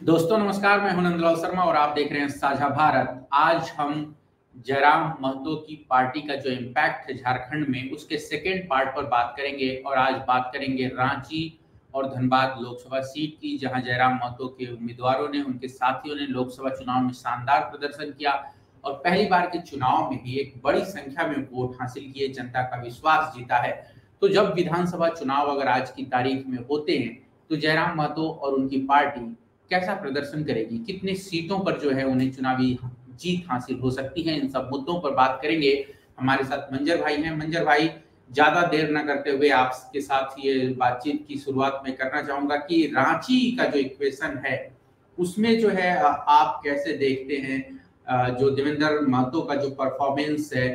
दोस्तों नमस्कार, मैं हूं नंदलाल शर्मा और आप देख रहे हैं साझा भारत। आज हम जयराम महतो की पार्टी का जो इम्पैक्ट है झारखंड में, उसके सेकेंड पार्ट पर बात करेंगे। और आज बात करेंगे रांची और धनबाद लोकसभा सीट की, जहां जयराम महतो के उम्मीदवारों ने, उनके साथियों ने लोकसभा चुनाव में शानदार प्रदर्शन किया और पहली बार के चुनाव में भी एक बड़ी संख्या में वोट हासिल किए, जनता का विश्वास जीता है। तो जब विधानसभा चुनाव अगर आज की तारीख में होते हैं तो जयराम महतो और उनकी पार्टी कैसा प्रदर्शन करेगी, कितनी सीटों पर जो है उन्हें चुनावी जीत हासिल हो सकती है, इन सब मुद्दों पर बात करेंगे। हमारे साथ मंजर भाई हैं। मंजर भाई, ज्यादा देर न करते हुए आपके साथ ये बातचीत की शुरुआत में करना चाहूंगा कि रांची का जो इक्वेशन है उसमें जो है आप कैसे देखते हैं जो देवेंद्र महतो का जो परफॉर्मेंस है,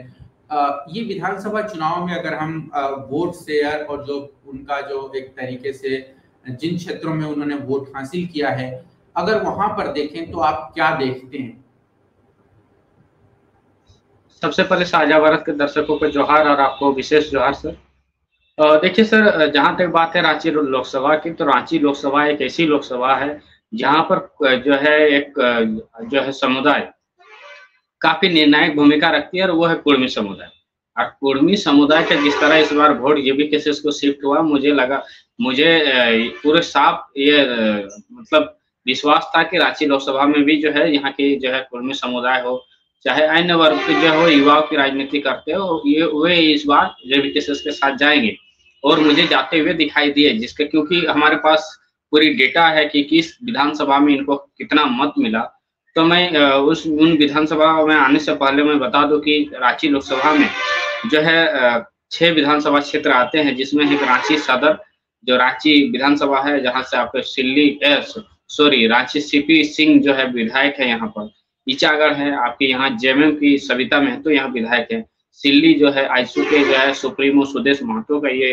ये विधानसभा चुनाव में अगर हम वोट शेयर और जो उनका जो एक तरीके से जिन क्षेत्रों में उन्होंने वोट हासिल किया है, अगर वहां पर देखें तो आप क्या देखते हैं? सबसे पहले साझा भारत के दर्शकों को जोहार और आपको विशेष जोहार सर। देखिए सर, जहाँ तक बात है रांची लोकसभा की, तो रांची लोकसभा एक ऐसी लोकसभा है जहाँ पर जो है एक जो है समुदाय काफी निर्णायक भूमिका रखती है और वो है कुर्मी समुदाय। और कुर्मी समुदाय का जिस तरह इस बार वोट जेबी केसेस को शिफ्ट हुआ, मुझे पूरे साफ ये मतलब विश्वास था कि रांची लोकसभा में भी जो है यहाँ की जो है कुर्मी समुदाय हो, चाहे अन्य वर्ग के जो हो, युवाओं की राजनीति करते हो, ये वे इस बार जेबी केसेस के साथ जाएंगे और मुझे जाते हुए दिखाई दिए, जिसके क्योंकि हमारे पास पूरी डेटा है कि किस विधानसभा में इनको कितना मत मिला। तो मैं उस उन विधानसभा में आने से पहले मैं बता दूं कि रांची लोकसभा में जो है 6 विधानसभा क्षेत्र आते हैं, जिसमें एक रांची सदर जो रांची विधानसभा है, जहां से आपके रांची सीपी सिंह जो है विधायक है यहाँ पर। ईचागढ़ है आपके, यहाँ जेएमएम की सविता महतो यहाँ विधायक है। सिल्ली जो है आईसू के जो है सुप्रीमो सुदेश महतो का ये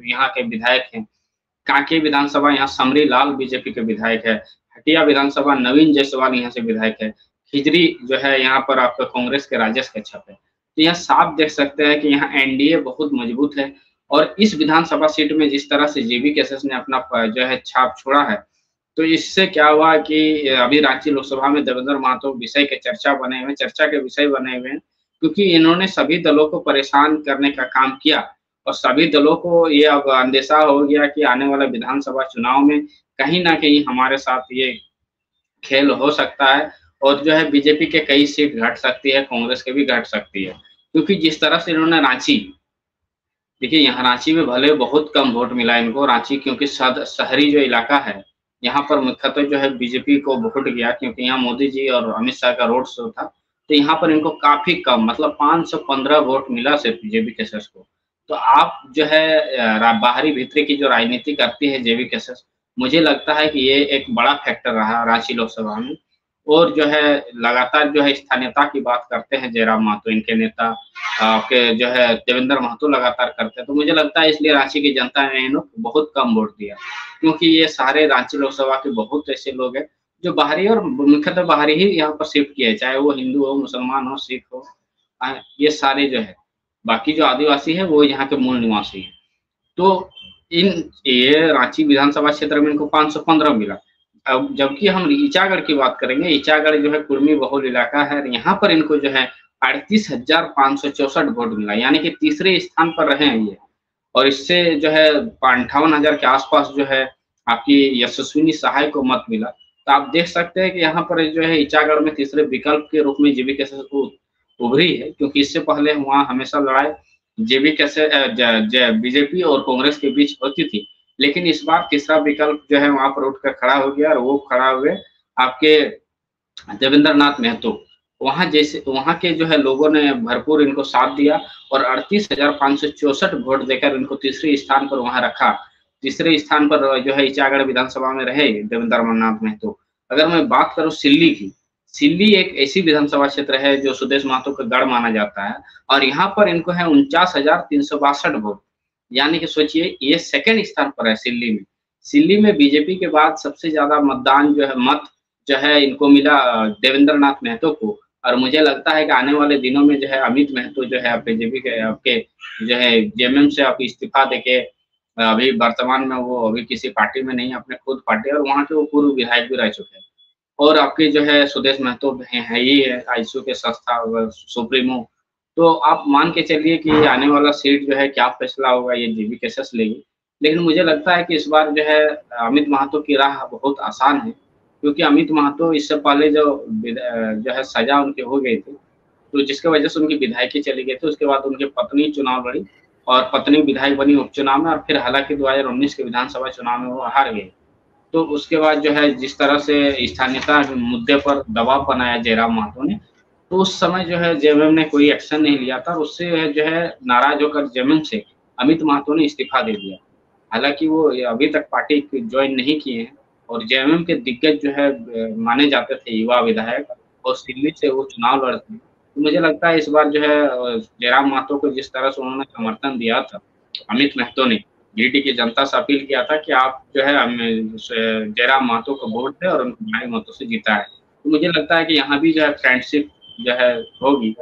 यहाँ के विधायक हैं। कांके विधानसभा यहाँ समरी लाल बीजेपी के विधायक है। हटिया विधानसभा नवीन जायसवाल यहाँ से विधायक है। खिजरी जो है यहाँ पर आपका कांग्रेस के राजेश कच्छप है। तो यहाँ साफ देख सकते हैं कि यहाँ एनडीए बहुत मजबूत है। और इस विधानसभा सीट में जिस तरह से जेबी केसेस ने अपना जो है छाप छोड़ा है, तो इससे क्या हुआ कि अभी रांची लोकसभा में देवेंद्र महतो विषय के चर्चा के विषय बने हुए हैं, क्योंकि इन्होंने सभी दलों को परेशान करने का काम किया और सभी दलों को ये अब अंदेशा हो गया कि आने वाले विधानसभा चुनाव में कहीं ना कहीं हमारे साथ ये खेल हो सकता है और जो है बीजेपी के कई सीट घट सकती है, कांग्रेस के भी घट सकती है। क्योंकि जिस तरह से इन्होंने रांची, देखिए यहाँ रांची में भले बहुत कम वोट मिला इनको, रांची क्योंकि शहरी जो इलाका है यहाँ पर मुख्यतः जो है बीजेपी को वोट गया, क्योंकि यहाँ मोदी जी और अमित शाह का रोड शो था। तो यहाँ पर इनको काफी कम, मतलब 515 वोट मिला सिर्फ जेबी केसस को। तो आप जो है बाहरी भीतरी की जो राजनीति करती है जेबी केसस, मुझे लगता है कि ये एक बड़ा फैक्टर रहा रांची लोकसभा में। और जो है लगातार जो है स्थानीयता की बात करते हैं जयराम महतो, इनके नेता आपके जो है देवेंद्र महतो लगातार करते हैं। तो मुझे लगता है इसलिए रांची की जनता ने इन्हें बहुत कम वोट दिया, क्योंकि ये सारे रांची लोकसभा के बहुत ऐसे लोग हैं जो बाहरी और मुख्यतः बाहरी ही यहाँ पर शिफ्ट किए, चाहे वो हिंदू हो, मुसलमान हो, सिख हो, ये सारे जो है, बाकी जो आदिवासी है वो यहाँ के मूल निवासी है। तो ये रांची विधानसभा क्षेत्र में इनको 515 मिला। अब जबकि हम ईचागढ़ की बात करेंगे, ईचागढ़ जो है कुर्मी बहुल इलाका है, यहाँ पर इनको जो है 38,564 वोट मिला, यानी कि तीसरे स्थान पर रहे हैं ये। और इससे जो है 58,000 के आसपास जो है आपकी यशस्विनी सहाय को मत मिला। तो आप देख सकते हैं कि यहाँ पर जो है ईचागढ़ में तीसरे विकल्प के रूप में जेबी केसस उभरी है, क्योंकि इससे पहले वहाँ हमेशा लड़ाई जेबी केसस बीजेपी और कांग्रेस के बीच होती थी। लेकिन इस बार तीसरा विकल्प जो है वहां पर उठकर खड़ा हो गया और वो खड़ा हुए आपके देवेंद्र नाथ महतो। वहां के जो है लोगों ने भरपूर इनको साथ दिया और 38,564 वोट देकर इनको तीसरे स्थान पर वहां रखा। तीसरे स्थान पर जो है ईचागढ़ विधानसभा में रहे देवेंद्र नाथ महतो। अगर मैं बात करूं सिल्ली की, सिल्ली एक ऐसी विधानसभा क्षेत्र है जो सुदेश महतो का गढ़ माना जाता है और यहाँ पर इनको है 49,362 वोट, यानी कि सोचिए ये सेकंड स्थान पर है सिल्ली में। सिल्ली में बीजेपी के बाद सबसे ज्यादा मतदान जो है मत जो है इनको मिला देवेंद्र नाथ महतो को। और मुझे लगता है कि आने वाले दिनों में जो है अमित महतो जो है बीजेपी के आपके जो है जेएमएम से आप इस्तीफा देके अभी वर्तमान में वो अभी किसी पार्टी में नहीं, अपने खुद पार्टी, और वहाँ के वो पूर्व विधायक भी रह चुके हैं। और आपके जो है सुदेश महतो है ही है आईसीयू के संस्था सुप्रीमो। तो आप मान के चलिए कि आने वाला सीट जो है क्या फैसला होगा, ये जेबी केसेस लेगी। लेकिन मुझे लगता है कि इस बार जो है अमित महतो की राह बहुत आसान है, क्योंकि अमित महतो इससे पहले जो है सजा उनके हो गई थी, तो जिसकी वजह से उनकी विधायकी चली गई थी। उसके बाद उनकी पत्नी चुनाव लड़ी और पत्नी विधायक बनी उपचुनाव में, और फिर हालांकि 2019 के विधानसभा चुनाव में वो हार गए। तो उसके बाद जो है जिस तरह से स्थानीयता मुद्दे पर दबाव बनाया जयराम महतो ने, तो उस समय जो है जेएमएम ने कोई एक्शन नहीं लिया था। उससे जो है नाराज होकर जेएमएम से अमित महतो ने इस्तीफा दे दिया। हालांकि वो अभी तक पार्टी ज्वाइन नहीं किए हैं, और जेएमएम के दिग्गज जो है माने जाते थे युवा विधायक, और दिल्ली से वो चुनाव लड़ते हैं। तो मुझे लगता है इस बार जो है जयराम महतो को जिस तरह से उन्होंने समर्थन दिया था अमित महतो ने, गिरिडीह की जनता से अपील किया था कि आप जो है जयराम महतो को वोट दें और उनको भारी मतों से जिताएं। तो मुझे लगता है कि यहाँ भी जो है फ्रेंडशिप जो है होगी,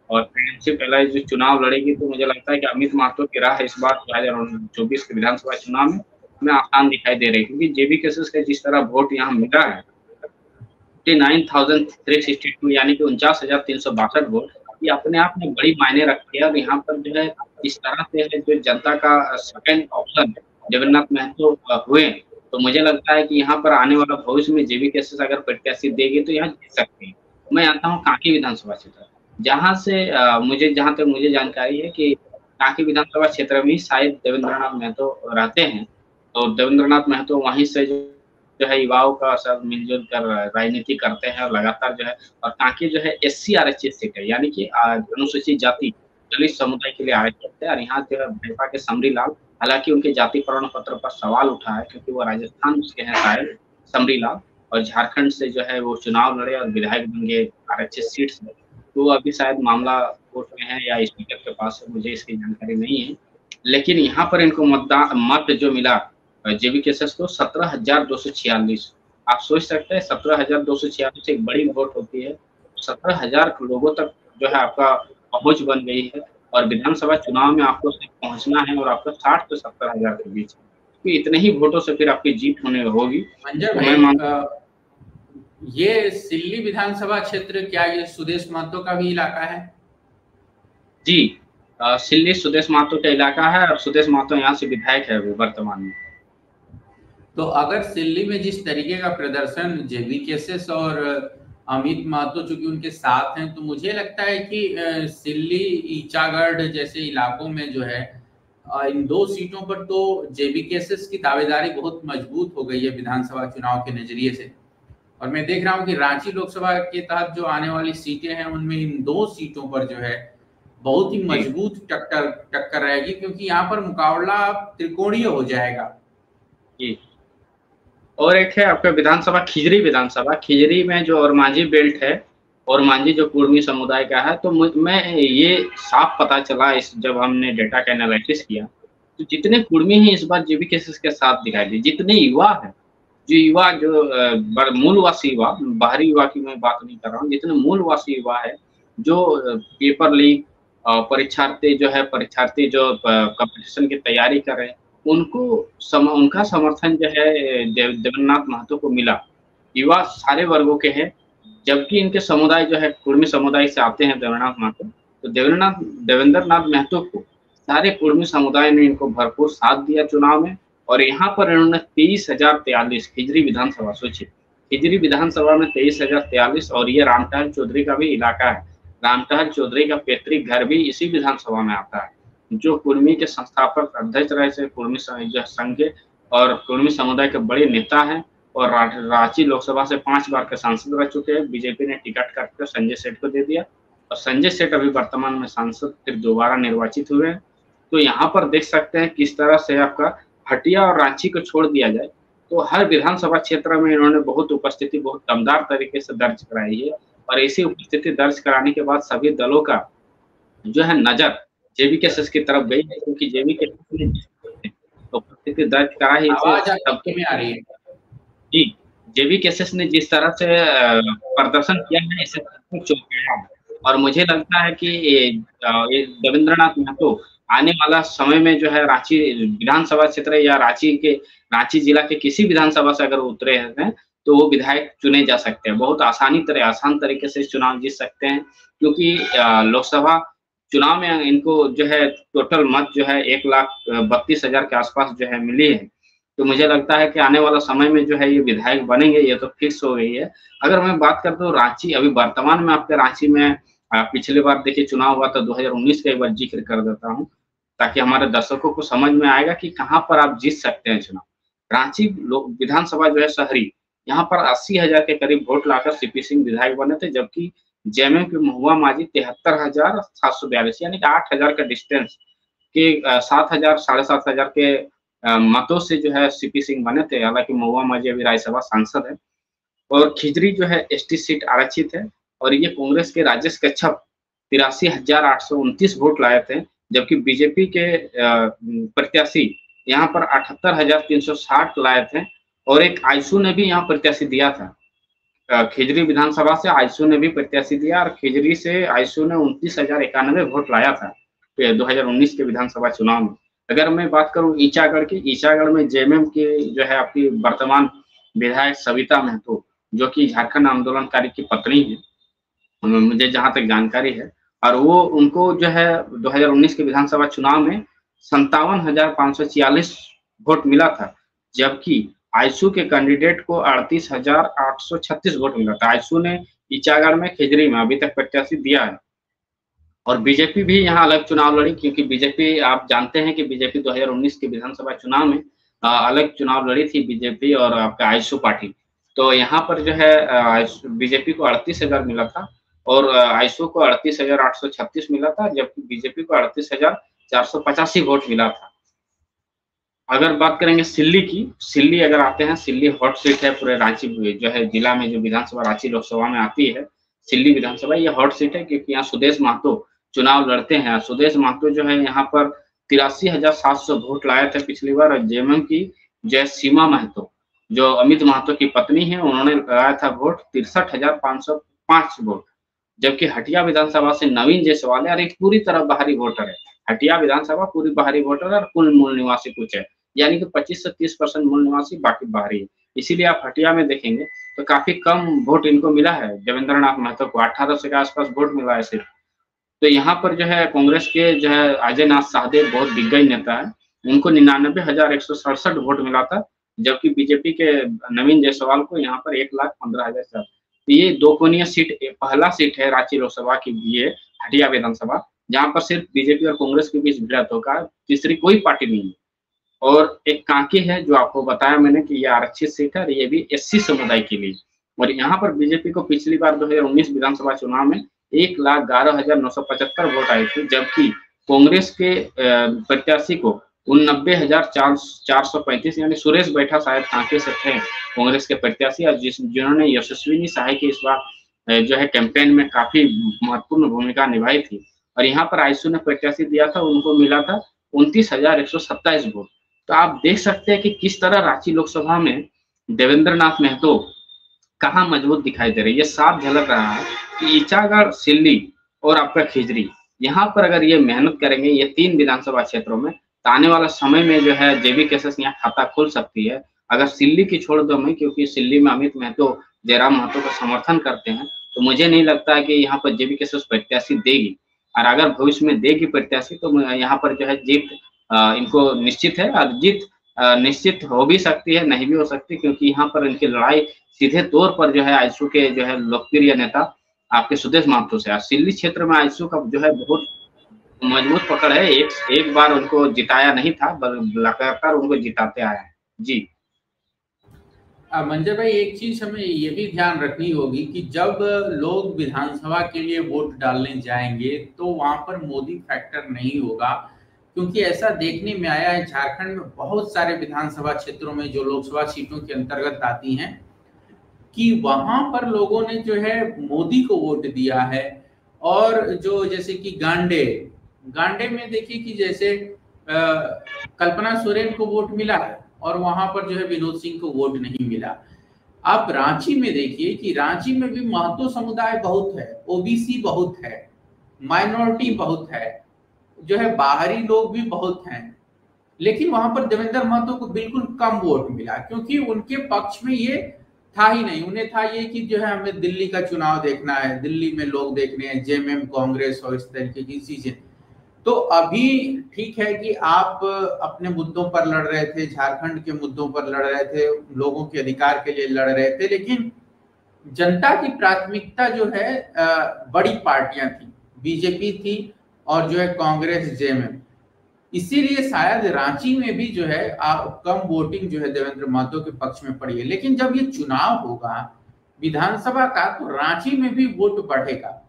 और फ्रेंडशिप एलायंस जो चुनाव लड़ेगी, तो मुझे लगता है कि अमित महतो की राह इस बार 2024 के विधानसभा चुनाव में आसान दिखाई दे रही है, क्योंकि जेबी केसेस का जिस तरह वोट यहाँ मिला है 59,362 यानी कि 49,362 वोट, ये अपने आप में बड़ी मायने रखती है। और यहाँ पर जो है इस तरह से है जो जनता का सेकंड ऑप्शन जगन्नाथ महतो हुए, तो मुझे लगता है कि यहाँ पर आने वाला भविष्य में जेबी केसेस अगर प्रत्याशी देगी तो यहाँ जीत सकते हैं। मैं आता हूँ कांकी विधानसभा क्षेत्र, जहाँ से जहाँ तक मुझे जानकारी है कि कांकी विधानसभा क्षेत्र में ही शायद देवेंद्रनाथ महतो रहते हैं, और देवेंद्रनाथ महतो वहीं से जो है युवाओं का सब मिलजुल कर राजनीति करते हैं, और लगातार जो है, और कांकी जो है SC आरक्षित सीट है, यानी कि अनुसूचित जाति दलित समुदाय के लिए आरक्षित है। और यहाँ जो है भाजपा के समरी लाल, हालांकि उनके जाति प्रमाण पत्र पर सवाल उठा है क्योंकि वो राजस्थान के हैं शायद समरी लाल, और झारखंड से जो है वो चुनाव लड़े और विधायक बन गए आरक्षित सीट से। तो अभी शायद मामला कोर्ट में है या स्पीकर के पास है, मुझे इसकी जानकारी नहीं है। लेकिन यहाँ पर इनको मत जो मिला जेबी केसेस को 17,246। आप सोच सकते हैं 17,246 एक बड़ी वोट होती है, 17,000 लोगों तक जो है आपका पहुंच बन गई है, और विधानसभा चुनाव में आपको सिर्फ पहुंचना है, और आपका 60 से 70,000 के बीच, तो इतने ही वोटों से फिर आपकी जीत होने होगी। ये सिल्ली विधानसभा क्षेत्र क्या ये सुदेश महतो का भी इलाका है? जी, सिल्ली सुदेश महतो का इलाका है, और सुदेश महतो यहाँ से विधायक है अभी वर्तमान में। तो अगर सिल्ली में जिस तरीके का प्रदर्शन जेबी केसेस और अमित महतो चूंकि उनके साथ हैं, तो मुझे लगता है कि सिल्ली ईचागढ़ जैसे इलाकों में जो है इन 2 सीटों पर तो जेबी केसेस की दावेदारी बहुत मजबूत हो गई है विधानसभा चुनाव के नजरिए से। और मैं देख रहा हूं कि रांची लोकसभा के तहत जो आने वाली सीटें हैं उनमें इन 2 सीटों पर जो है बहुत ही मजबूत टक्कर रहेगी, क्योंकि यहाँ पर मुकाबला त्रिकोणीय हो जाएगा। जी, और एक है आपका विधानसभा खिजरी में जो ओरमांझी बेल्ट है, ओरमांझी जो कुर्मी समुदाय का है, तो मैं ये साफ पता चला जब हमने डेटा का एनालिसिस किया, तो जितने कुर्मी ही इस बार जेबी केसेस के साथ दिखाई दे, जितने युवा है, जो मूलवासी युवा, बाहरी युवा की मैं बात नहीं कर रहा हूँ, जितने मूलवासी युवा है जो पेपर लीक परीक्षार्थी जो कंपटीशन की तैयारी कर रहे हैं, उनका समर्थन जो है देवेंद्रनाथ महतो को मिला। युवा सारे वर्गों के हैं, जबकि इनके समुदाय जो है कुर्मी समुदाय से आते हैं देवेंद्रनाथ महतो, तो देवेंद्रनाथ महतो को सारे कुर्मी समुदाय ने इनको भरपूर साथ दिया चुनाव में। और यहाँ पर इन्होंने 23,043 खिजरी विधानसभा, सोचिए खिजरी विधानसभा में 23,043, और ये रामटहल चौधरी का भी इलाका है। रामटहल चौधरी का पैतृक घर भी इसी विधानसभा में आता है, जो कुर्मी के संस्थापक अध्यक्ष रहे थे कुर्मी संघ के, और कुर्मी समुदाय के बड़े नेता हैं, और रांची लोकसभा से 5 बार के सांसद रह चुके हैं। बीजेपी ने टिकट काटकर संजय सेठ को दे दिया, और संजय सेठ अभी वर्तमान में सांसद फिर दोबारा निर्वाचित हुए हैं। तो यहाँ पर देख सकते हैं किस तरह से आपका हटिया और रांची को छोड़ दिया जाए, तो हर विधानसभा क्षेत्र में इन्होंने उपस्थिति बहुत दमदार तरीके से दर्ज कराई है। और ऐसी उपस्थिति दर्ज कराने के बाद सभी दलों का जो है नजर जेबी केसेस की तरफ गई है, क्योंकि जेबी केसेस ने उपस्थिति दर्ज करा ही है। जी, जेबी केसेस ने जिस तरह से प्रदर्शन किया है इसे चौंकाया है, और मुझे लगता है कि ये देवेंद्रनाथ महतो आने वाला समय में जो है रांची विधानसभा क्षेत्र या रांची जिला के किसी विधानसभा से अगर उतरे हैं, तो वो विधायक चुने जा सकते हैं। बहुत आसान तरीके से चुनाव जीत सकते हैं, क्योंकि लोकसभा चुनाव में इनको जो है टोटल मत जो है 1,32,000 के आसपास जो है मिली है। तो मुझे लगता है कि आने वाला समय में जो है ये विधायक बनेंगे, ये तो फिक्स हो गई है। अगर मैं बात करता हूँ रांची, अभी वर्तमान में आपके रांची में पिछली बार देखिए चुनाव हुआ था 2019 का, एक बार ज़िक्र कर देता हूँ, ताकि हमारे दर्शकों को समझ में आएगा कि कहाँ पर आप जीत सकते हैं चुनाव। रांची लोक विधानसभा जो है शहरी, यहाँ पर 80,000 के करीब वोट लाकर सीपी सिंह विधायक बने थे, जबकि जेएमएम के महुआ माझी 73,742 यानी कि 8,000 का डिस्टेंस के 7,000 साढ़े 7,000 के मतों से जो है सीपी सिंह बने थे। हालाँकि महुआ माझी अभी राज्यसभा सांसद है। और खिजरी जो है एसटी सीट आरक्षित है, और ये कांग्रेस के राजेश कच्छप 83,829 वोट लाए थे, जबकि बीजेपी के प्रत्याशी यहाँ पर 78,360 लाए थे, और एक आयशू ने भी यहाँ प्रत्याशी दिया था। खिजरी विधानसभा से आयशू ने भी प्रत्याशी दिया, और खिजरी से आयशू ने 29,091 वोट लाया था 2019 के विधानसभा चुनाव में। अगर मैं बात करूं ईचागढ़ की, ईचागढ़ में जेएमएम की जो है आपकी वर्तमान विधायक सविता महतो, जो कि झारखंड आंदोलनकारी की पत्नी है, मुझे जहां तक जानकारी है, और वो उनको जो है 2019 के विधानसभा चुनाव में 57,546 वोट मिला था, जबकि आयशू के कैंडिडेट को 38,836 वोट मिला था। आयशू ने ईचागढ़ में खिजरी में अभी तक प्रत्याशी दिया है। और बीजेपी भी यहाँ अलग चुनाव लड़ी, क्योंकि बीजेपी आप जानते हैं कि बीजेपी 2019 के विधानसभा चुनाव में अलग चुनाव लड़ी थी बीजेपी और आपका आयशू पार्टी। तो यहाँ पर जो है बीजेपी को 38,000 मिला था, और आयशू को 38,836 मिला था, जबकि बीजेपी को 38,485 वोट मिला था। अगर बात करेंगे सिल्ली की, सिल्ली अगर आते हैं, सिल्ली हॉट सीट है पूरे रांची जो है जिला में, जो विधानसभा रांची लोकसभा में आती है सिल्ली विधानसभा, ये हॉट सीट है, क्योंकि यहाँ सुदेश महतो चुनाव लड़ते हैं। सुदेश महतो जो है यहाँ पर 83,700 वोट लाए थे पिछली बार, और जेएमएम की जय सीमा महतो, जो अमित महतो की पत्नी है, उन्होंने लगाया था वोट 63,505 वोट, जबकि हटिया विधानसभा से नवीन जायसवाल है, और एक पूरी तरह बाहरी वोटर है। हटिया विधानसभा पूरी बाहरी वोटर और कुल मूल निवासी कुछ है, यानी कि 25 से 30% मूल निवासी, बाकी बाहरी है। इसीलिए आप हटिया में देखेंगे तो काफी कम वोट इनको मिला है। देवेंद्र नाथ महतो को 1800 के आसपास वोट मिला है सिर्फ। तो यहाँ पर जो है कांग्रेस के जो है अजय नाथ शाहदेव बहुत दिग्गज नेता है, उनको 99,167 वोट मिला था, जबकि बीजेपी के नवीन जायसवाल को यहाँ पर 1,15,000। तो ये दो कोणीय सीट, पहला सीट है रांची लोकसभा की, ये हटिया विधानसभा, जहाँ पर सिर्फ बीजेपी और कांग्रेस के बीच भिड़ंत होगा, तीसरी कोई पार्टी नहीं है। और एक कांकी है, जो आपको बताया मैंने कि ये आरक्षित सीट है, ये भी एससी समुदाय के लिए। और यहाँ पर बीजेपी को पिछली बार 2019 विधानसभा चुनाव में 1,11,975 वोट आए थे, जबकि कांग्रेस के प्रत्याशी को 89,435 यानी सुरेश बैठा शायद कांके से थे कांग्रेस के प्रत्याशी, और जिन्होंने यशस्विनी सहाय की इस बार जो है कैंपेन में काफी महत्वपूर्ण भूमिका निभाई थी। और यहाँ पर आयशू ने प्रत्याशी दिया था, उनको मिला था 29,127 वोट। तो आप देख सकते हैं कि किस तरह रांची लोकसभा में देवेंद्र नाथ महतो कहाँ मजबूत दिखाई दे रही है। ये साफ झलक रहा है कि ईचागढ़, सिल्ली और आपका खिजरी, यहाँ पर अगर ये मेहनत करेंगे ये 3 विधानसभा क्षेत्रों में, तो आने वाला समय में जो है जेबी केसेस यहाँ खाता खुल सकती है। अगर सिल्ली की छोड़ दो मैं, क्योंकि सिल्ली में अमित महतो जयराम महतो का समर्थन करते हैं, तो मुझे नहीं लगता है कि यहाँ पर जेबी केसेस प्रत्याशी देगी। और अगर भविष्य में देगी प्रत्याशी, तो यहाँ पर जो है जीत इनको निश्चित है, और जीत निश्चित हो भी सकती है, नहीं भी हो सकती, क्योंकि यहाँ पर इनकी लड़ाई सीधे तौर पर जो है आयशू के जो है लोकप्रिय नेता आपके सुदेश महतो से। सिल्ली क्षेत्र में आयशू का जो है बहुत मजबूत पकड़ है, एक बार उनको जिताया नहीं था, लगातार उनको जिताते आया है। जी मंजर भाई, एक चीज हमें ये भी ध्यान रखनी होगी कि जब लोग विधानसभा के लिए वोट डालने जाएंगे तो वहां पर मोदी फैक्टर नहीं होगा, क्योंकि ऐसा देखने में आया है झारखंड में बहुत सारे विधानसभा क्षेत्रों में जो लोकसभा सीटों के अंतर्गत आती हैं, कि वहां पर लोगों ने जो है मोदी को वोट दिया है। और जो जैसे कि गांडे में देखिए कि जैसे कल्पना सोरेन को वोट मिला है, और वहां पर जो है विनोद सिंह को वोट नहीं मिला। अब रांची में देखिए कि रांची में भी महतो समुदाय बहुत है, ओबीसी बहुत है, माइनॉरिटी बहुत है, जो है बाहरी लोग भी बहुत हैं, लेकिन वहां पर देवेंद्र महतो को बिल्कुल कम वोट मिला, क्योंकि उनके पक्ष में ये था ही नहीं। उन्हें था ये कि जो है हमें दिल्ली का चुनाव देखना है, दिल्ली में लोग देखने हैं, जेएमएम कांग्रेस और इस तरीके की चीजें। तो अभी ठीक है कि आप अपने मुद्दों पर लड़ रहे थे, झारखंड के मुद्दों पर लड़ रहे थे, लोगों के अधिकार के लिए लड़ रहे थे, लेकिन जनता की प्राथमिकता जो है बड़ी पार्टियां थी, बीजेपी थी और जो है कांग्रेस, जेएमएम। इसीलिए शायद रांची में भी जो है कम वोटिंग जो है देवेंद्र महतो के पक्ष में पड़ी है। लेकिन जब ये चुनाव होगा विधानसभा का, तो रांची में भी वोट बढ़ेगा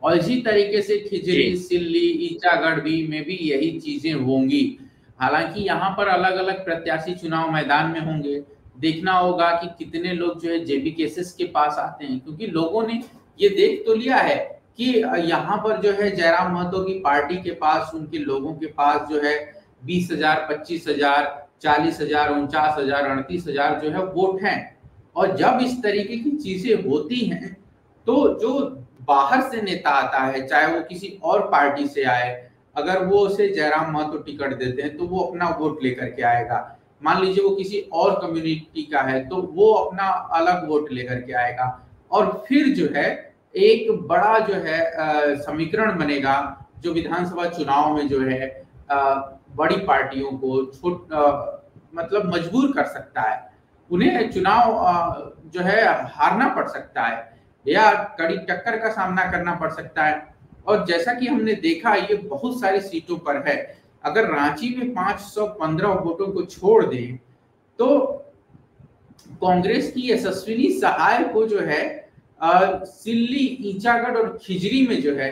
और इसी तरीके से खिजरी, सिल्ली, ईचागढ़ भी में भी यही चीजें होंगी। हालांकि यहाँ पर अलग अलग प्रत्याशी चुनाव मैदान में होंगे। देखना होगा कि कितने लोग जो है जेबी केसेस के पास आते हैं, क्योंकि लोगों ने ये देख तो लिया है कि यहाँ पर जो है जयराम महतो की पार्टी के पास, उनके लोगों के पास जो है 20,000, 25,000, 40,000, 49,000, 38,000 जो है वोट हैं। और जब इस तरीके की चीजें होती हैं तो जो बाहर से नेता आता है, चाहे वो किसी और पार्टी से आए, अगर वो उसे जयराम महतो टिकट देते हैं तो वो अपना वोट लेकर के आएगा। मान लीजिए वो किसी और कम्युनिटी का है तो वो अपना अलग वोट लेकर के आएगा, और फिर जो है एक बड़ा जो है समीकरण बनेगा जो विधानसभा चुनाव में जो है बड़ी पार्टियों को मतलब मजबूर कर सकता है, उन्हें चुनाव जो है हारना पड़ सकता है या कड़ी टक्कर का सामना करना पड़ सकता है। और जैसा कि हमने देखा ये बहुत सारी सीटों पर है। अगर रांची में 515 वोटों को छोड़ दें तो कांग्रेस की यशस्विनी सहाय को जो है सिल्ली, ईचागढ़ और खिजरी में जो है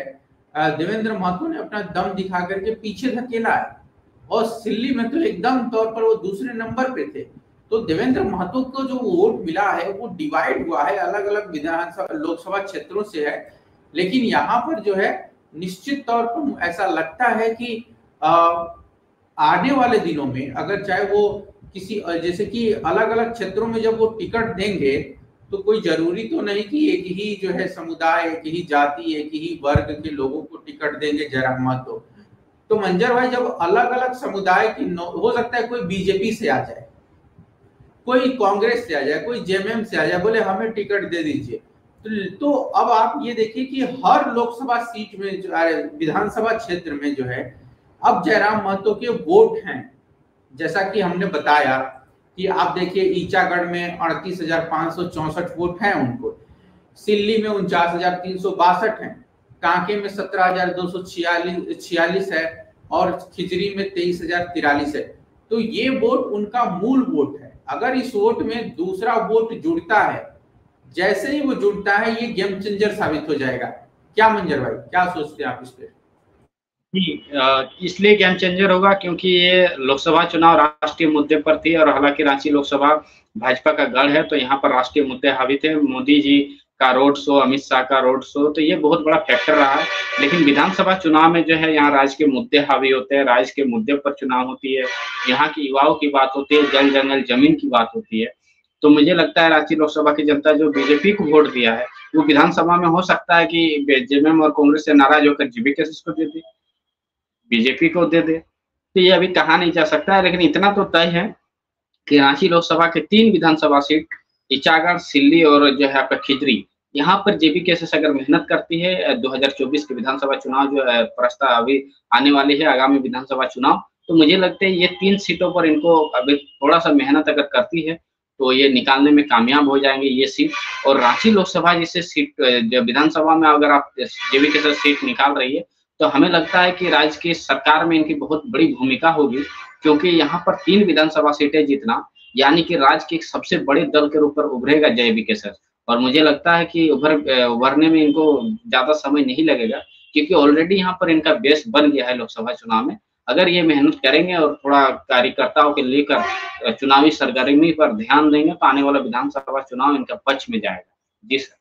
देवेंद्र महतो ने अपना दम दिखा करके पीछे धकेला है, और सिल्ली में तो एकदम तौर पर वो दूसरे नंबर पे थे। तो देवेंद्र महतो को जो वोट मिला है वो डिवाइड हुआ है, अलग अलग विधानसभा लोकसभा क्षेत्रों से है। लेकिन यहाँ पर जो है निश्चित तौर पर ऐसा लगता है कि आने वाले दिनों में अगर चाहे वो किसी जैसे कि अलग अलग क्षेत्रों में जब वो टिकट देंगे तो कोई जरूरी तो नहीं कि एक ही जो है समुदाय, एक ही जाति, एक ही वर्ग के लोगों को टिकट देंगे जयराम महतो। तो मंजर भाई जब अलग अलग समुदाय की हो सकता है कोई बीजेपी से आ जाए, कोई कांग्रेस से आ जाए, कोई जेएमएम से आ जाए, बोले हमें टिकट दे दीजिए। तो अब आप ये देखिए कि हर लोकसभा सीट में जो विधानसभा क्षेत्र में जो है अब जयराम महतो के वोट हैं। जैसा कि हमने बताया कि आप देखिए ईचागढ़ में 38,564 वोट हैं उनको, सिल्ली में 49,362 हैं, कांके में 17,246 है और खिजरी में 23,043 है। तो ये वोट उनका मूल वोट है। अगर इस वोट में दूसरा वोट जुड़ता है, जैसे ही वो जुड़ता है ये गेम चेंजर साबित हो जाएगा। क्या मंजर भाई, क्या सोचते हैं आप इस पे? इसलिए गेम चेंजर होगा क्योंकि ये लोकसभा चुनाव राष्ट्रीय मुद्दे पर थी, और हालांकि रांची लोकसभा भाजपा का गढ़ है तो यहाँ पर राष्ट्रीय मुद्दे हावी थे। मोदी जी का रोड शो, अमित शाह का रोड शो, तो ये बहुत बड़ा फैक्टर रहा है। लेकिन विधानसभा चुनाव में जो है यहाँ राज्य के मुद्दे हावी होते हैं, राज्य के मुद्दे पर चुनाव होती है, यहाँ की युवाओं की बात होती है, जल जंगल जमीन की बात होती है। तो मुझे लगता है रांची लोकसभा की जनता जो बीजेपी को वोट दिया है वो विधानसभा में हो सकता है कि जेएमएम और कांग्रेस से नाराज होकर जेबीकेएस को दे दे, बीजेपी को दे दे। तो ये अभी कहा नहीं जा सकता है, लेकिन इतना तो तय है कि रांची लोकसभा के 3 विधानसभा सीट, ईचागढ़, सिल्ली और जो है आपका खिजरी, यहाँ पर जेबीकेएस अगर मेहनत करती है 2024 के विधानसभा चुनाव जो प्रस्ताव अभी आने वाली है, आगामी विधानसभा चुनाव, तो मुझे लगता है ये 3 सीटों पर इनको अभी थोड़ा सा मेहनत अगर करती है तो ये निकालने में कामयाब हो जाएंगे ये सीट। और रांची लोकसभा जैसे सीट विधानसभा में अगर आप जेबीकेएस सीट निकाल रही है तो हमें लगता है कि राज्य की सरकार में इनकी बहुत बड़ी भूमिका होगी, क्योंकि यहाँ पर 3 विधानसभा सीटें जीतना यानी कि राज्य के सबसे बड़े दल के रूप में उभरेगा जेबीकेएस। और मुझे लगता है कि उभरने में इनको ज्यादा समय नहीं लगेगा, क्योंकि ऑलरेडी यहाँ पर इनका बेस बन गया है लोकसभा चुनाव में। अगर ये मेहनत करेंगे और थोड़ा कार्यकर्ताओं के लेकर चुनावी सरगर्मी पर ध्यान देंगे तो आने वाला विधानसभा चुनाव इनका पक्ष में जाएगा। जी सर।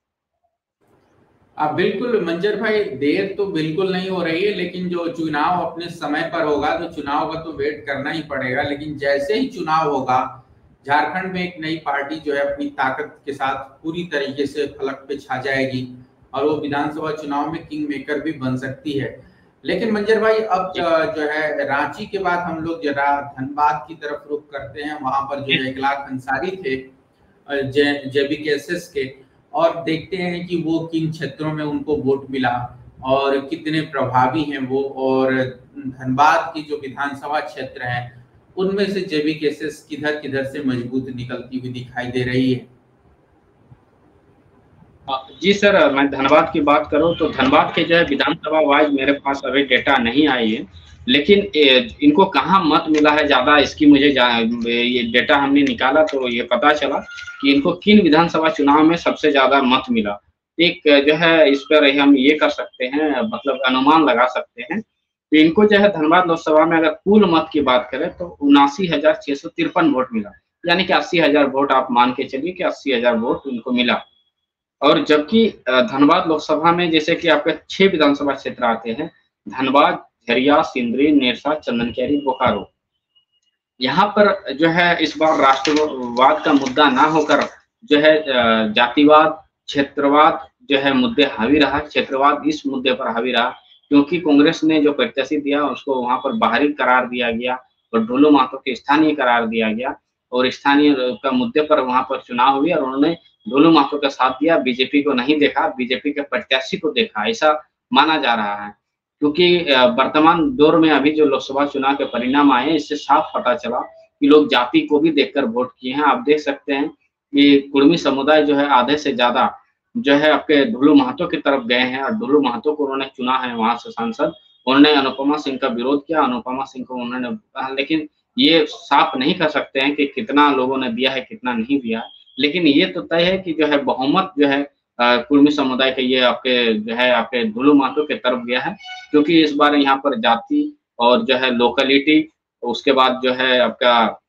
बिल्कुल मंजर भाई, देर तो बिल्कुल नहीं हो रही है, लेकिन जो चुनाव अपने समय पर होगा तो चुनाव का तो वेट करना ही पड़ेगा। लेकिन जैसे ही चुनाव होगा झारखंड में एक नई पार्टी जो है अपनी ताकत के साथ पूरी तरीके से फलक पे छा जाएगी और वो विधानसभा चुनाव में किंग मेकर भी बन सकती है। लेकिन मंजर भाई अब जो है रांची के बाद हम लोग जरा धनबाद की तरफ रुख करते हैं। वहां पर जो 1 लाख अंसारी थे जेबीकेएसएस के, और देखते हैं कि वो किन क्षेत्रों में उनको वोट मिला और कितने प्रभावी हैं वो। और धनबाद की जो विधानसभा क्षेत्र है उनमें से जेबीकेएसएस किधर किधर से मजबूत निकलती हुई दिखाई दे रही है। जी सर, मैं धनबाद की बात करूं तो धनबाद के जो है विधानसभा वाइज मेरे पास अभी डेटा नहीं आई है, लेकिन इनको कहाँ मत मिला है ज्यादा, इसकी मुझे ये डेटा हमने निकाला तो ये पता चला कि इनको किन विधानसभा चुनाव में सबसे ज्यादा मत मिला। एक जो है इस पर हम ये कर सकते हैं, मतलब अनुमान लगा सकते हैं। तो इनको जो है धनबाद लोकसभा में अगर कुल मत की बात करें तो 79,653 वोट मिला, यानी कि 80,000 वोट आप मान के चलिए कि 80,000 वोट उनको मिला। और जबकि धनबाद लोकसभा में जैसे कि आपके 6 विधानसभा क्षेत्र आते हैं, धनबाद, झरिया, सिंदरी, नेरसा, चंदनकियारी, बोकारो। यहाँ पर जो है इस बार राष्ट्रवाद का मुद्दा ना होकर जो है जातिवाद, क्षेत्रवाद जो है मुद्दे हावी रहा। क्षेत्रवाद इस मुद्दे पर हावी रहा क्योंकि कांग्रेस ने जो प्रत्याशी दिया उसको वहां पर बाहरी करार दिया गया और ढोलू महतो के स्थानीय करार दिया गया, और स्थानीय का मुद्दे पर वहां पर चुनाव हुई और उन्होंने ढोलू महतो का साथ दिया, बीजेपी को नहीं देखा, बीजेपी के प्रत्याशी को देखा, ऐसा माना जा रहा है। क्योंकि वर्तमान दौर में अभी जो लोकसभा चुनाव के परिणाम आए हैं, इससे साफ पता चला कि लोग जाति को भी देखकर वोट किए हैं। आप देख सकते हैं कि कुर्मी समुदाय जो है आधे से ज्यादा जो है आपके ढोलू महतो की तरफ गए हैं और ढोलू महतो को उन्होंने चुना है वहां से सांसद। उन्होंने अनुपमा सिंह का विरोध किया, अनुपमा सिंह को उन्होंने, लेकिन ये साफ नहीं कर सकते हैं कि कितना लोगों ने दिया है कितना नहीं दिया है। लेकिन ये तो तय है कि जो है बहुमत जो है कुर्मी समुदाय के ये आपके जो है आपके ढोलू महतो की तरफ गया है, क्योंकि इस बार यहाँ पर जाति और जो है लोकलिटी, उसके बाद जो है आपका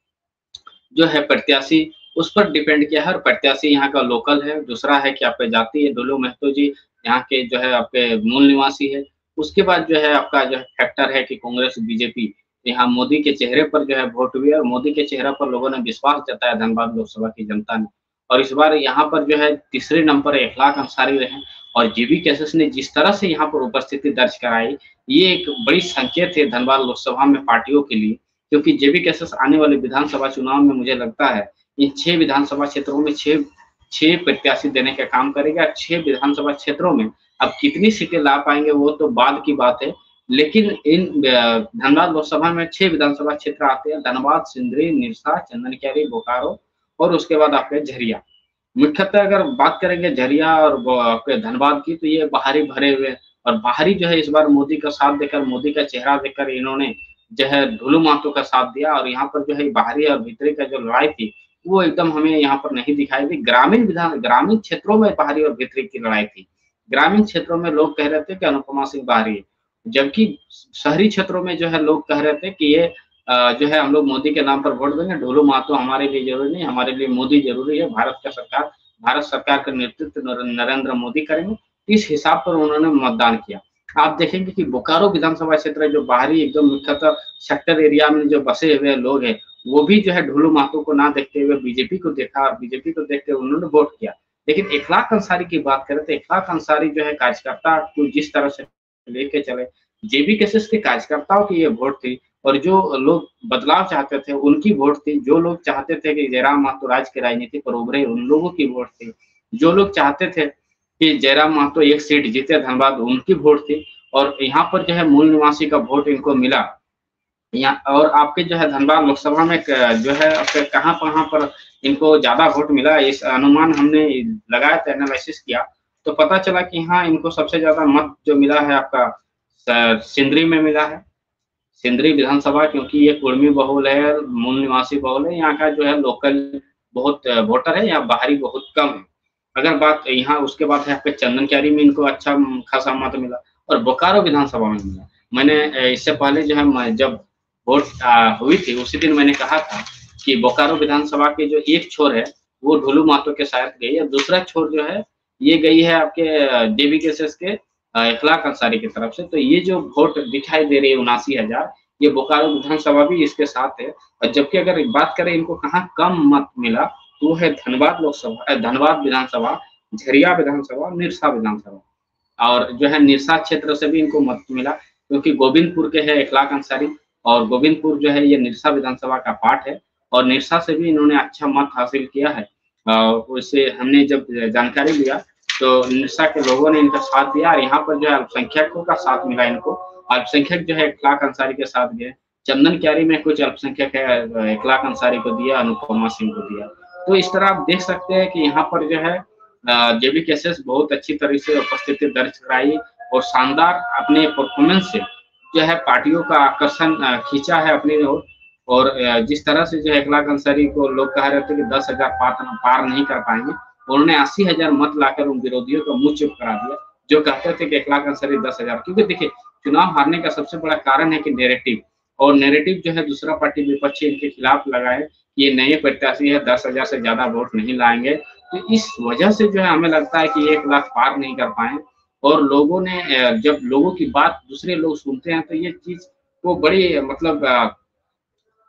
जो है प्रत्याशी, उस पर डिपेंड किया है। और प्रत्याशी यहाँ का लोकल है, दूसरा है कि आपके जाति है, ढोलू महतो जी यहाँ के जो है आपके मूल निवासी है। उसके बाद जो है आपका जो है फैक्टर है कि कांग्रेस, बीजेपी यहाँ मोदी के चेहरे पर जो है वोट हुई और मोदी के चेहरे पर लोगों ने विश्वास जताया, धनबाद लोकसभा की जनता ने। और इस बार यहाँ पर जो है तीसरे नंबर 1,00,000 अंसारी रहे और जेबीकेएसएस ने जिस तरह से यहाँ पर उपस्थिति दर्ज कराई, ये एक बड़ी संकेत है धनबाद लोकसभा में पार्टियों के लिए, क्योंकि जेबीकेएसएस आने वाले विधानसभा चुनाव में मुझे लगता है इन 6 विधानसभा क्षेत्रों में 6 प्रत्याशी देने का काम करेगा। 6 विधानसभा क्षेत्रों में अब कितनी सीटें ला पाएंगे वो तो बाद की बात है, लेकिन इन धनबाद लोकसभा में 6 विधानसभा क्षेत्र आते हैं, धनबाद, सिंदरी, निरसा, चंदनकियारी, बोकारो और उसके बाद आपके झरिया। मुख्यतः अगर बात करेंगे झरिया और आपके धनबाद की, तो ये बाहरी भरे हुए और बाहरी जो है इस बार मोदी का साथ देकर, मोदी का चेहरा देखकर इन्होंने जो है ढोलू महतो का साथ दिया। और यहाँ पर जो है बाहरी और भीतरी का जो लड़ाई थी वो एकदम हमें यहाँ पर नहीं दिखाई दी। ग्रामीण क्षेत्रों में बाहरी और भीतरी की लड़ाई थी। ग्रामीण क्षेत्रों में लोग कह रहे थे कि अनुपमा सिंह बाहरी है, जबकि शहरी क्षेत्रों में जो है लोग कह रहे थे कि ये जो है हम लोग मोदी के नाम पर वोट देंगे, ढोलू महतो हमारे लिए जरूरी नहीं, हमारे लिए मोदी जरूरी है, भारत सरकार का नेतृत्व नरेंद्र मोदी करेंगे। इस हिसाब पर उन्होंने मतदान किया। आप देखेंगे कि बोकारो विधानसभा क्षेत्र जो बाहरी एकदम मुख्यतः सेक्टर एरिया में जो बसे हुए लोग हैं, वो भी जो है ढोलू महतो को ना देखते हुए बीजेपी को देखा और बीजेपी को देखते हुए उन्होंने वोट किया। लेकिन 1,00,000 अंसारी की बात करें तो 1,00,000 अंसारी जो है कार्यकर्ता को जिस तरह से लेके चले, जेबीकेएसएस के कार्यकर्ताओं की ये वोट थी और जो लोग बदलाव चाहते थे उनकी वोट थी। जो लोग चाहते थे कि जयराम महतो राज की राजनीति पर उभरे, उन लोगों की वोट थी। जो लोग चाहते थे कि जयराम महतो एक सीट जीते धनबाद, उनकी वोट थी। और यहाँ पर जो है मूल निवासी का वोट इनको मिला। यहाँ और आपके जो है धनबाद लोकसभा में जो है आपके कहाँ पर इनको ज्यादा वोट मिला, इस अनुमान हमने लगाया था, एनालिसिस किया तो पता चला कि यहाँ इनको सबसे ज्यादा मत जो मिला है आपका सिंदरी में मिला है। सिंदरी विधानसभा, क्योंकि ये कुर्मी बहुल है, मूल निवासी बहुल है, यहाँ का जो है लोकल बहुत वोटर है, यहाँ बाहरी बहुत कम है। अगर बात यहाँ उसके बाद है आपके चंदनकियारी में इनको अच्छा खासा मत मिला और बोकारो विधानसभा में मिला। मैंने इससे पहले जो है जब वोट हुई थी उसी दिन मैंने कहा था कि बोकारो विधानसभा के जो एक छोर है वो ढोलू महतो के साथ गई है, दूसरा छोर जो है ये गई है आपके जेबीकेएसएस के 1,00,000 अंसारी की तरफ से। तो ये जो वोट दिखाई दे रही है 79,000, ये बोकारो विधानसभा भी इसके साथ है। और जबकि अगर बात करें इनको कहाँ कम मत मिला तो वो है धनबाद लोकसभा, धनबाद विधानसभा, झरिया विधानसभा, निरसा विधानसभा। और जो है निरसा क्षेत्र से भी इनको मत मिला क्योंकि गोविंदपुर के है 1,00,000 अंसारी और गोविंदपुर जो है ये निरसा विधानसभा का पार्ट है और निरसा से भी इन्होंने अच्छा मत हासिल किया है। उससे हमने जब जानकारी लिया तो निरसा के लोगों ने इनका साथ दिया और यहाँ पर जो है अल्पसंख्यकों का साथ मिला इनको। अल्पसंख्यक जो है इखलाक अंसारी के साथ गए, चंदन क्यारी में कुछ अल्पसंख्यक है इखलाक अंसारी को दिया, अनुपमा सिंह को दिया। तो इस तरह आप देख सकते हैं कि यहाँ पर जो है जेबी केसेस बहुत अच्छी तरह से उपस्थिति दर्ज कराई और शानदार अपने परफॉर्मेंस से जो है पार्टियों का आकर्षण खींचा है अपनी ओर। और जिस तरह से जो है इखलाक अंसारी को लोग कह रहे थे कि 10,000 पार नहीं कर पाएंगे, उन्होंने 80,000 मत लाकर उन विरोधियों को मुंह चुप करा दिया जो कहते थे कि इखलाक अंसारी 10,000। क्योंकि देखिए चुनाव हारने का सबसे बड़ा कारण है कि नैरेटिव, और नैरेटिव जो है दूसरा पार्टी विपक्षी इनके खिलाफ लगाए, ये नए प्रत्याशी है 10,000 से ज्यादा वोट नहीं लाएंगे। तो इस वजह से जो है हमें लगता है कि 1 लाख पार नहीं कर पाए। और लोगों ने जब लोगों की बात दूसरे लोग सुनते हैं तो ये चीज को बड़ी मतलब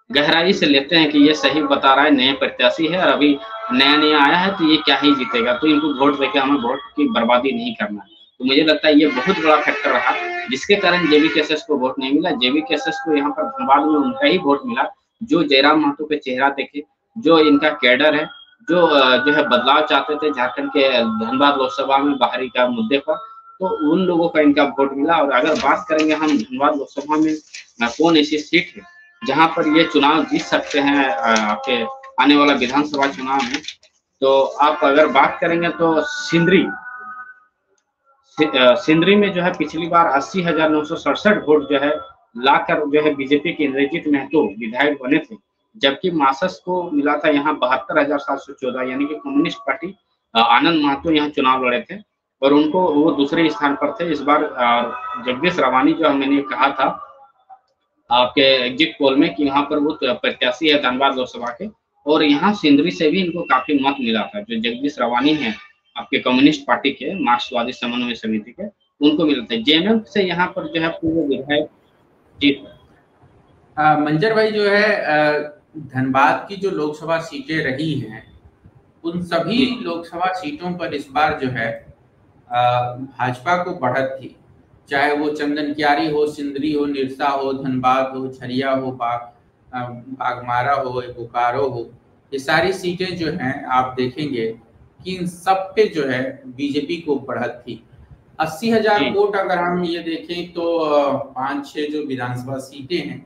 गहराई से लेते हैं कि ये सही बता रहा है, नए प्रत्याशी है और अभी नया आया है तो ये क्या ही जीतेगा, तो इनको वोट देकर हमें वोट की बर्बादी नहीं करना। तो मुझे लगता है ये बहुत बड़ा फैक्टर रहा जिसके कारण जेबी केसेस को वोट नहीं मिला। जेबी केसेस को यहाँ पर धनबाद में उनका ही वोट मिला जो जयराम महतो के चेहरा देखे, जो इनका कैडर है, जो है बदलाव चाहते थे झारखंड के धनबाद लोकसभा में बाहरी का मुद्दे पर, तो उन लोगों का इनका वोट मिला। और अगर बात करेंगे हम धनबाद लोकसभा में कौन ऐसी सीट है जहां पर ये चुनाव जीत सकते हैं आपके आने वाला विधानसभा चुनाव में, तो आप अगर बात करेंगे तो सिंदरी में जो है पिछली बार 80,967 वोट जो है लाकर जो है बीजेपी के इंद्रजीत महतो विधायक बने थे, जबकि मासस को मिला था यहाँ 72,714, यानी कि कम्युनिस्ट पार्टी आनंद महतो यहाँ चुनाव लड़े थे और उनको वो दूसरे स्थान पर थे। इस बार जगदीश रवानी जो मैंने कहा था आपके एग्जिट पोल में कि वहां पर वो प्रत्याशी है धनबाद लोकसभा के, और यहाँ सिंदरी से भी इनको काफी मत मिला था। जो जगदीश रवानी है आपके कम्युनिस्ट पार्टी के मार्क्सवादी समन्वय समिति के, उनको मिला था। जेएमएम से यहाँ पर जो है पूर्व विधायक जी मंजर भाई जो है धनबाद की जो लोकसभा सीटें रही हैं उन सभी लोकसभा सीटों पर इस बार जो है भाजपा को बढ़त थी, चाहे वो चंदन क्यारी हो, सिंदरी हो, निरसा हो, धनबाद हो, झरिया हो, बागमारा हो, बोकारो हो, ये सारी सीटें जो हैं आप देखेंगे कि इन सब पे जो है बीजेपी को बढ़त थी। 80,000 वोट अगर हम ये देखें तो 5-6 जो विधानसभा सीटें हैं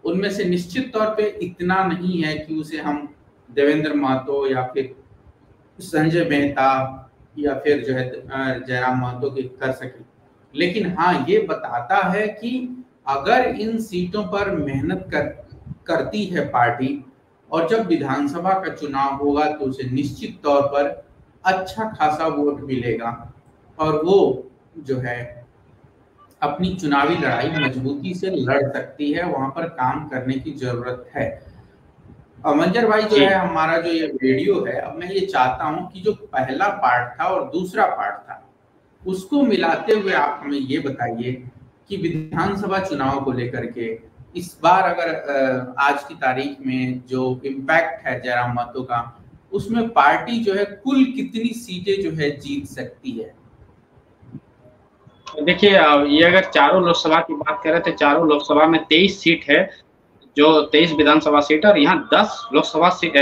उनमें से निश्चित तौर पे इतना नहीं है कि उसे हम देवेंद्र महतो या फिर संजय मेहता या फिर जो है जयराम महतो के कर सके, लेकिन हाँ ये बताता है कि अगर इन सीटों पर मेहनत करती है पार्टी और जब विधानसभा का चुनाव होगा तो उसे निश्चित तौर पर अच्छा खासा वोट मिलेगा और वो जो है अपनी चुनावी लड़ाई मजबूती से लड़ सकती है। वहां पर काम करने की जरूरत है। मंजर भाई जो है हमारा जो ये वीडियो है, अब मैं ये चाहता हूं कि जो पहला पार्ट था और दूसरा पार्ट था उसको मिलाते हुए आप हमें ये बताइए कि विधानसभा चुनाव को लेकर के इस बार अगर आज की तारीख में जो इम्पैक्ट है जयराम महतो का, उसमें पार्टी जो है कुल कितनी सीटें जो है जीत सकती है? देखिए ये अगर चारों लोकसभा की बात करें तो चारों लोकसभा में 23 सीट है, जो 23 विधानसभा सीट, और यहाँ 10 लोकसभा सीट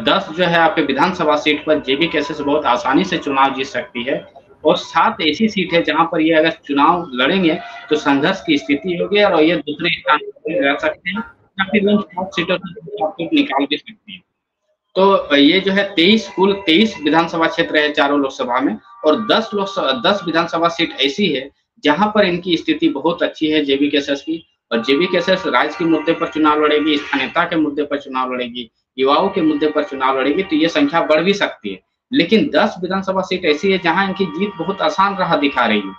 10 जो है आपके विधानसभा सीट पर जेबी केसेस बहुत आसानी से चुनाव जीत सकती है। और 7 ऐसी सीट है जहां पर ये अगर चुनाव लड़ेंगे तो संघर्ष की स्थिति होगी और ये दूसरे स्थान पर रह सकते हैं या फिर उन 7 सीटों से निकाल भी सकती है। तो ये जो है 23 विधानसभा क्षेत्र है चारों लोकसभा में, और 10 विधानसभा सीट ऐसी है जहां पर इनकी स्थिति बहुत अच्छी है जेबी केसेस की। और जेबी केसेस राज्य के मुद्दे पर चुनाव लड़ेगी, स्थानीयता के मुद्दे पर चुनाव लड़ेगी, युवाओं के मुद्दे पर चुनाव लड़ेगी, तो ये संख्या बढ़ भी सकती है। लेकिन 10 विधानसभा सीट ऐसी है जहां इनकी जीत बहुत आसान राह दिखा रही है,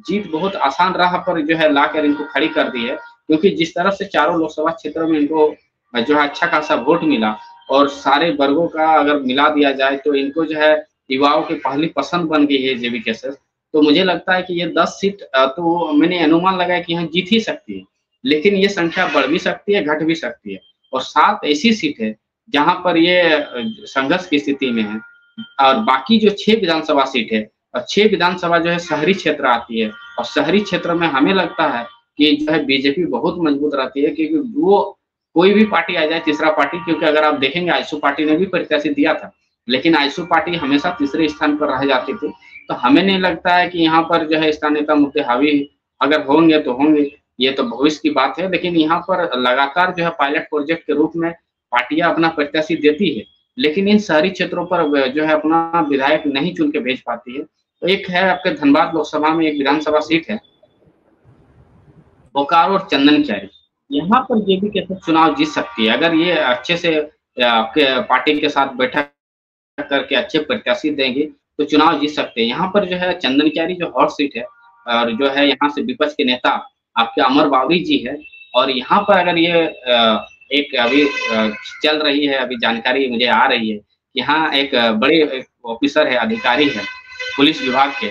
जीत बहुत आसान राह पर जो है लाकर इनको खड़ी कर दी है। क्योंकि जिस तरह से चारों लोकसभा क्षेत्रों में इनको जो है अच्छा खासा वोट मिला और सारे वर्गों का अगर मिला दिया जाए तो इनको जो है युवाओं की पहली पसंद बन गई है जेबी केसेस। तो मुझे लगता है कि ये 10 सीट तो मैंने अनुमान लगाया कि यहाँ जीत ही सकती है, लेकिन ये संख्या बढ़ भी सकती है, घट भी सकती है। और 7 ऐसी सीट है जहां पर ये संघर्ष की स्थिति में है। और बाकी जो 6 विधानसभा सीट है, और 6 विधानसभा जो है शहरी क्षेत्र आती है, और शहरी क्षेत्र में हमें लगता है कि जो है बीजेपी बहुत मजबूत रहती है, क्योंकि वो कोई भी पार्टी आ जाए, तीसरा पार्टी, क्योंकि अगर आप देखेंगे आजसू पार्टी ने भी प्रत्याशी दिया था, लेकिन आईएसयू पार्टी हमेशा तीसरे स्थान पर रह जाती थी। तो हमें नहीं लगता है कि यहाँ पर जो है स्थानीय नेता मुद्दे हावी अगर होंगे तो होंगे, ये तो भविष्य की बात है। लेकिन यहाँ पर लगातार जो है पायलट प्रोजेक्ट के रूप में पार्टियां अपना प्रत्याशी देती है, लेकिन इन शहरी क्षेत्रों पर जो है अपना विधायक नहीं चुन के भेज पाती है। तो एक है आपके धनबाद लोकसभा में एक विधानसभा सीट है, बोकारो और चंदन क्यारी। यहाँ पर जेबी के साथ चुनाव जीत सकती है अगर ये अच्छे से आपके पार्टी के साथ बैठक करके अच्छे प्रत्याशी देंगे तो चुनाव जीत सकते हैं। यहाँ पर जो है चंदन क्यारी जो हॉट सीट है और जो है यहाँ से विपक्ष के नेता आपके अमर बावरी जी है। और यहाँ पर अगर ये एक अभी चल रही है, अभी जानकारी मुझे आ रही है, यहाँ एक बड़े ऑफिसर है, अधिकारी है पुलिस विभाग के,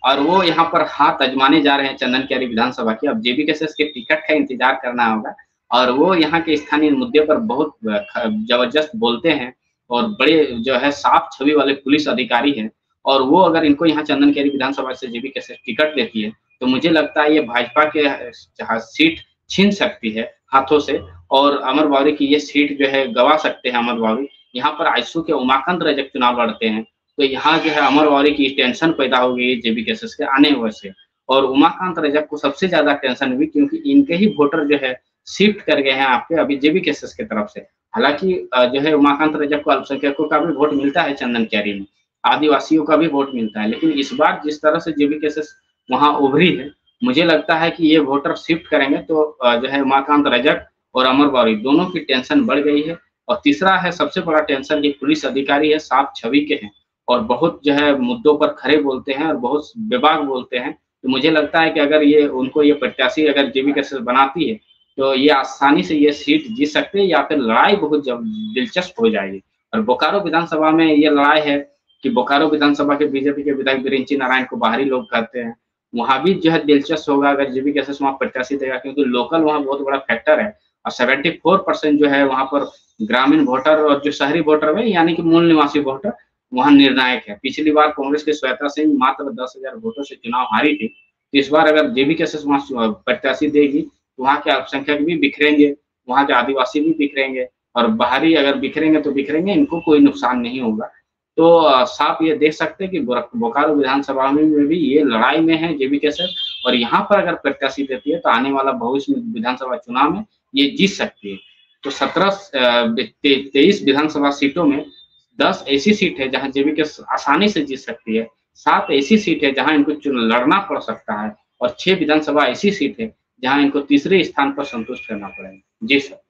और वो यहाँ पर हाथ आजमाने जा रहे हैं चंदन क्यारी विधानसभा की। अब जेबी केसेस के टिकट का इंतजार करना होगा। और वो यहाँ के स्थानीय मुद्दे पर बहुत जबरदस्त बोलते हैं और बड़े जो है साफ छवि वाले पुलिस अधिकारी हैं। और वो अगर इनको यहाँ चंदन क्यारी विधानसभा से जेबी केसेस टिकट देती है तो मुझे लगता है ये भाजपा के सीट छीन सकती है हाथों से, और अमर बावरी की ये सीट जो है गवा सकते हैं अमर बावरी। यहाँ पर आईएसयू के उमाकांत रजक चुनाव लड़ते हैं, तो यहाँ जो है अमर बावरी की टेंशन पैदा हो गई जेबी केसेस के आने वजह से। और उमाकांत रजक को सबसे ज्यादा टेंशन हुई क्योंकि इनके ही वोटर जो है शिफ्ट कर गए हैं आपके अभी जेबी केसेस की तरफ से। हालांकि जो है उमाकांत रजक को अल्पसंख्यकों का भी वोट मिलता है चंदन क्यारी में, आदिवासियों का भी वोट मिलता है, लेकिन इस बार जिस तरह से जेबी केसेस वहां उभरी है, मुझे लगता है कि ये वोटर शिफ्ट करेंगे तो जो है उमाकांत रजक और अमर बावरी दोनों की टेंशन बढ़ गई है। और तीसरा है सबसे बड़ा टेंशन कि पुलिस अधिकारी है, साफ छवि के हैं और बहुत जो है मुद्दों पर खड़े बोलते हैं और बहुत बेबाक बोलते हैं। तो मुझे लगता है कि अगर ये उनको ये प्रत्याशी अगर जेबी केसेस बनाती है तो ये आसानी से ये सीट जीत सकते हैं, या फिर लड़ाई बहुत दिलचस्प हो जाएगी। और बोकारो विधानसभा में ये लड़ाई है कि बोकारो विधानसभा के बीजेपी के विधायक बिरिंची नारायण को बाहरी लोग कहते हैं, वहां भी जो है दिलचस्प होगा अगर जेबी केसेस वहां प्रत्याशी देगा, क्योंकि लोकल वहां बहुत बड़ा फैक्टर है। और 74% जो है वहां पर ग्रामीण वोटर और जो शहरी वोटर है यानी कि मूल निवासी वोटर वहां निर्णायक है। पिछली बार कांग्रेस के श्वेता सिंह मात्र 10,000 वोटों से चुनाव हारी थी, तो इस बार अगर जेबी केसेस वहां प्रत्याशी देगी तो वहाँ के अल्पसंख्यक भी बिखरेंगे, वहाँ के आदिवासी भी बिखरेंगे, और बाहरी अगर बिखरेंगे तो बिखरेंगे, इनको कोई नुकसान नहीं होगा। तो साफ ये देख सकते हैं कि बोकारो विधानसभा में भी ये लड़ाई में है जेबी केसेस, और यहाँ पर अगर प्रत्याशी देती है तो आने वाला भविष्य में विधानसभा चुनाव में ये जीत सकती है। तो 23 विधानसभा सीटों में 10 ऐसी सीट है जहाँ जेबी केसेस आसानी से जीत सकती है, 7 ऐसी सीट है जहाँ इनको लड़ना पड़ सकता है, और 6 विधानसभा ऐसी सीट है जहां इनको तीसरे स्थान पर संतुष्ट करना पड़ेगा। जी सर।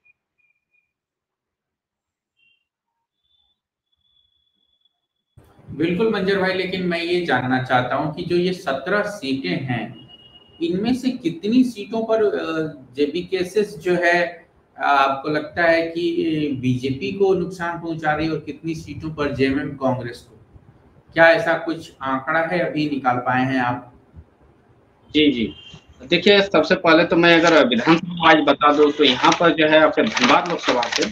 बिल्कुल मंजर भाई, लेकिन मैं ये जानना चाहता हूं कि जो ये 17 सीटें हैं, इनमें से कितनी सीटों पर जेबी केसेस जो है आपको लगता है कि बीजेपी को नुकसान पहुंचा रही है और कितनी सीटों पर जेएमएम कांग्रेस को? क्या ऐसा कुछ आंकड़ा है, अभी निकाल पाए हैं आप? जी जी, देखिए सबसे पहले तो मैं अगर विधानसभा आज बता दूं तो यहाँ पर जो है आपके धनबाद लोकसभा से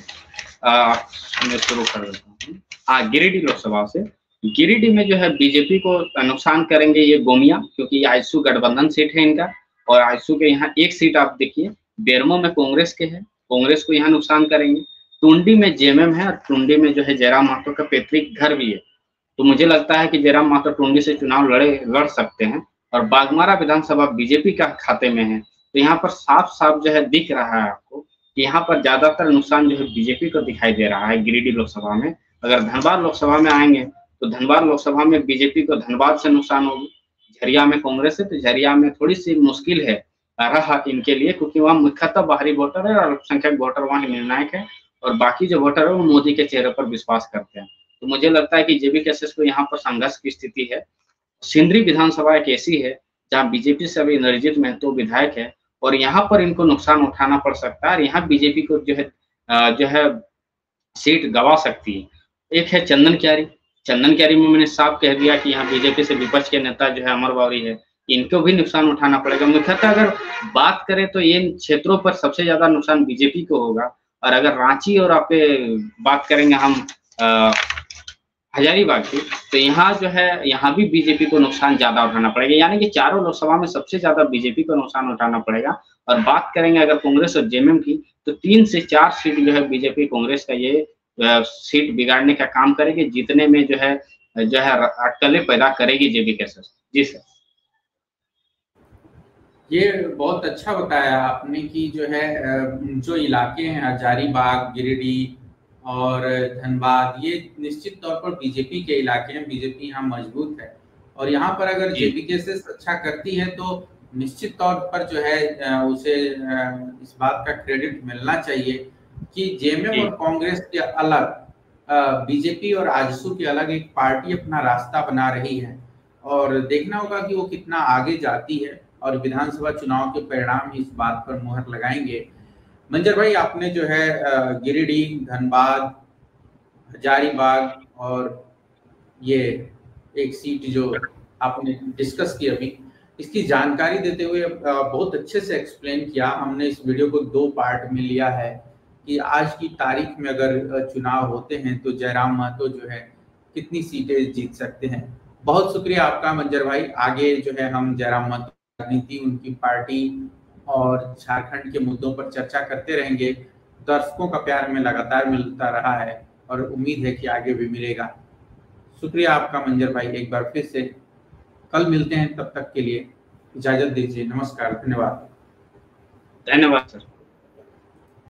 मैं शुरू कर देता हूँ। हाँ, गिरिडीह लोकसभा से, गिरिडीह में जो है बीजेपी को नुकसान करेंगे ये गोमिया, क्योंकि ये आईएसयू गठबंधन सीट है इनका। और आईएसयू के यहाँ एक सीट आप देखिए बेरमो में कांग्रेस के है, कांग्रेस को यहाँ नुकसान करेंगे। टुंडी में जेएमएम है और टुंडी में जो है जयराम महतो का पैतृक घर भी है, तो मुझे लगता है कि जयराम महतो टुंडी से चुनाव लड़ सकते हैं। और बागमारा विधानसभा बीजेपी का खाते में है, तो यहाँ पर साफ साफ जो है दिख रहा है आपको कि यहाँ पर ज्यादातर नुकसान जो है बीजेपी को दिखाई दे रहा है गिरिडीह लोकसभा में। अगर धनबाद लोकसभा में आएंगे तो धनबाद लोकसभा में बीजेपी को धनबाद से नुकसान होगी, झरिया में कांग्रेस है तो झरिया में थोड़ी सी मुश्किल है रहा इनके लिए, क्योंकि वहाँ मुख्यतः बाहरी वोटर है और अल्पसंख्यक वोटर वहाँ निर्णायक है, और बाकी जो वोटर है वो मोदी के चेहरे पर विश्वास करते हैं। तो मुझे लगता है कि जेबी केसेस को यहाँ पर संघर्ष की स्थिति है। सिंदरी विधानसभा एक ऐसी है जहाँ बीजेपी से अभी नरजीत महतो विधायक है, और यहाँ पर इनको नुकसान उठाना पड़ सकता है, और यहाँ बीजेपी को जो है सीट गवा सकती है। एक है चंदन क्यारी, चंदन क्यारी में मैंने साफ कह दिया कि यहाँ बीजेपी से विपक्ष के नेता जो है अमर बावरी है, इनको भी नुकसान उठाना पड़ेगा। मुख्यतः अगर बात करें तो इन क्षेत्रों पर सबसे ज्यादा नुकसान बीजेपी को होगा। और अगर रांची और आपके बात करेंगे हम हजारीबाग की, तो यहाँ जो है यहाँ भी बीजेपी को नुकसान ज्यादा उठाना पड़ेगा, यानी कि चारों लोकसभा में सबसे ज्यादा बीजेपी को नुकसान उठाना पड़ेगा। और बात करेंगे अगर कांग्रेस और जेएमएम की, तो 3 से 4 सीट जो है बीजेपी कांग्रेस का ये सीट बिगाड़ने का काम करेगी, जीतने में जो है अटकलें पैदा करेगी जेबीके सर। जी सर। ये बहुत अच्छा बताया आपने कि जो है जो इलाके हैं हजारीबाग, गिरिडीह और धनबाद, ये निश्चित तौर पर बीजेपी के इलाके हैं, बीजेपी यहाँ मजबूत है और यहाँ पर अगर जेबीके से अच्छा करती है तो निश्चित तौर पर जो है उसे इस बात का क्रेडिट मिलना चाहिए कि जेएमएम और कांग्रेस के अलग बीजेपी और आजसू के अलग एक पार्टी अपना रास्ता बना रही है और देखना होगा कि वो कितना आगे जाती है और विधानसभा चुनाव के परिणाम इस बात पर मुहर लगाएंगे। मंजर भाई, आपने जो है गिरिडीह, धनबाद, हजारीबाग और ये एक सीट जो आपने डिस्कस की अभी, इसकी जानकारी देते हुए बहुत अच्छे से एक्सप्लेन किया। हमने इस वीडियो को 2 पार्ट में लिया है कि आज की तारीख में अगर चुनाव होते हैं तो जयराम महतो जो है कितनी सीटें जीत सकते हैं। बहुत शुक्रिया आपका मंजर भाई। आगे जो है हम जयराम महतो राजनीति, उनकी पार्टी और झारखंड के मुद्दों पर चर्चा करते रहेंगे। दर्शकों का प्यार हमें लगातार मिलता रहा है और उम्मीद है कि आगे भी मिलेगा। शुक्रिया आपका मंजर भाई एक बार फिर से। कल मिलते हैं, तब तक के लिए इजाजत दीजिए। नमस्कार, धन्यवाद। धन्यवाद सर।